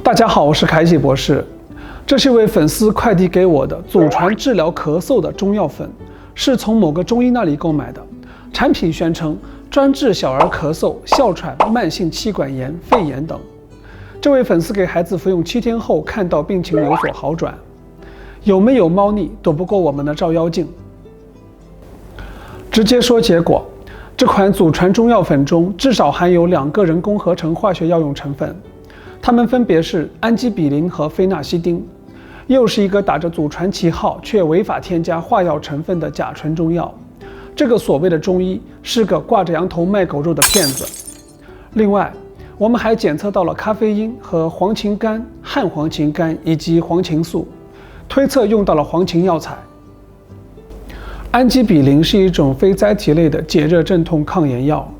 大家好，我是凯喜博士。这是一位粉丝快递给我的祖传治疗咳嗽的中药粉，是从某个中医那里购买的。产品宣称专治小儿咳嗽、哮喘、慢性气管炎、肺炎等。这位粉丝给孩子服用7天后，看到病情有所好转。有没有猫腻躲不过我们的照妖镜。直接说结果，这款祖传中药粉中至少含有2个人工合成化学药用成分，它们分别是氨基比林和非那西丁，又是一个打着祖传旗号却违法添加化药成分的甲醇中药。这个所谓的中医是个挂着羊头卖狗肉的骗子。另外，我们还检测到了咖啡因和黄芩苷、汉黄芩苷以及黄芩素，推测用到了黄芩药材。氨基比林是一种非甾体类的解热镇痛抗炎药，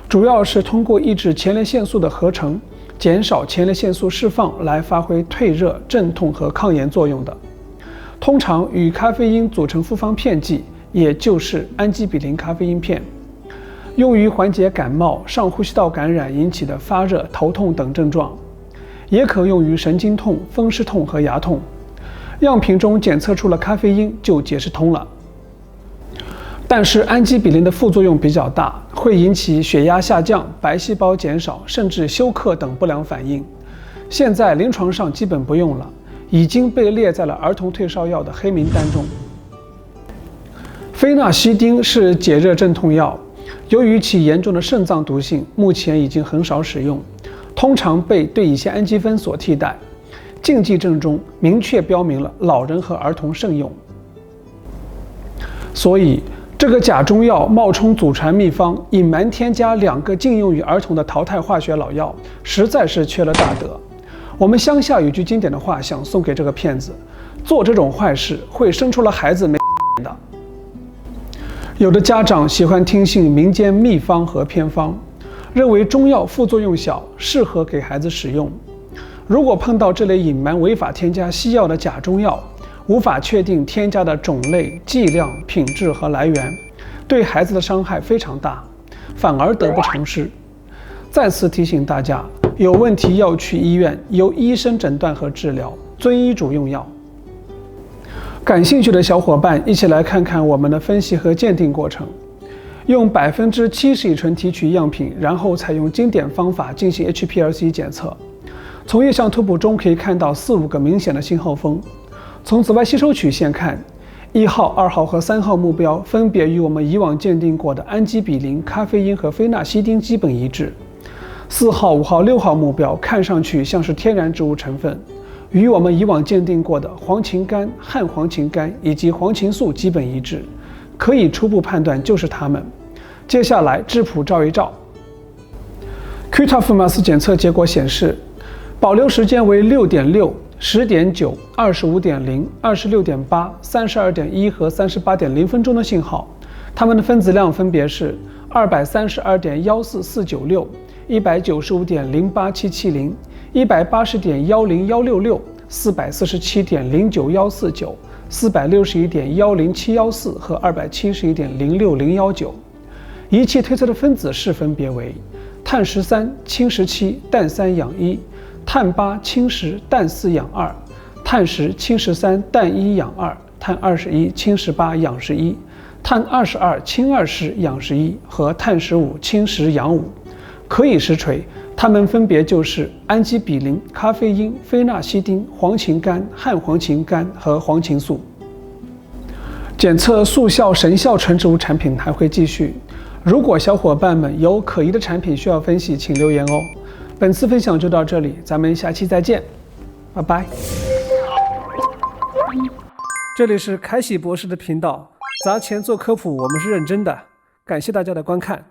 主要是通过抑制前列腺素的合成，减少前列腺素释放来发挥退热、镇痛和抗炎作用的。通常与咖啡因组成复方片剂，也就是氨基比林咖啡因片，用于缓解感冒、上呼吸道感染引起的发热、头痛等症状，也可用于神经痛、风湿痛和牙痛。样品中检测出了咖啡因就解释通了。但是氨基比林的副作用比较大，会引起血压下降、白细胞减少，甚至休克等不良反应。现在临床上基本不用了，已经被列在了儿童退烧药的黑名单中。非那西丁是解热镇痛药，由于其严重的肾脏毒性，目前已经很少使用，通常被对乙酰氨基酚所替代。禁忌症中明确标明了老人和儿童慎用。所以这个假中药冒充祖传秘方，隐瞒添加2个禁用于儿童的淘汰化学老药，实在是缺了大德。我们乡下有句经典的话想送给这个骗子：做这种坏事会生出了孩子没的。有的家长喜欢听信民间秘方和偏方，认为中药副作用小，适合给孩子使用。如果碰到这类隐瞒违法添加西药的假中药，无法确定添加的种类、剂量、品质和来源，对孩子的伤害非常大，反而得不偿失。再次提醒大家，有问题要去医院，由医生诊断和治疗，遵医嘱用药。感兴趣的小伙伴一起来看看我们的分析和鉴定过程。用70%乙醇提取样品，然后采用经典方法进行 HPLC 检测。从液相图谱中可以看到4、5个明显的信号峰。从紫外吸收曲线看，1号、2号和3号目标分别与我们以往鉴定过的氨基比林、咖啡因和非那西丁基本一致。4号、5号、6号目标看上去像是天然植物成分，与我们以往鉴定过的黄芩苷、汉黄芩苷以及黄芩素基本一致，可以初步判断就是它们。接下来质谱照一照。QTOF-MAS 检测结果显示，保留时间为6.6、10.9、25.0、26.8、32.1和38.0分钟的信号，它们的分子量分别是232.14496、195.08770、180.10166、447.09149、461.10714和271.06019。仪器推测的分子式分别为碳13氢17氮3氧1、碳8氢10氮4氧2、碳10氢13氮1氧2、碳21氢18氧11、碳22氢20氧11和碳15氢10氧5。可以实锤，它们分别就是氨基比林、咖啡因、非那西丁、黄芩苷、汉黄芩苷和黄芩素。检测速效神效纯植物产品还会继续。如果小伙伴们有可疑的产品需要分析，请留言哦。本次分享就到这里，咱们下期再见，拜拜。这里是凯喜博士的频道，砸钱做科普，我们是认真的，感谢大家的观看。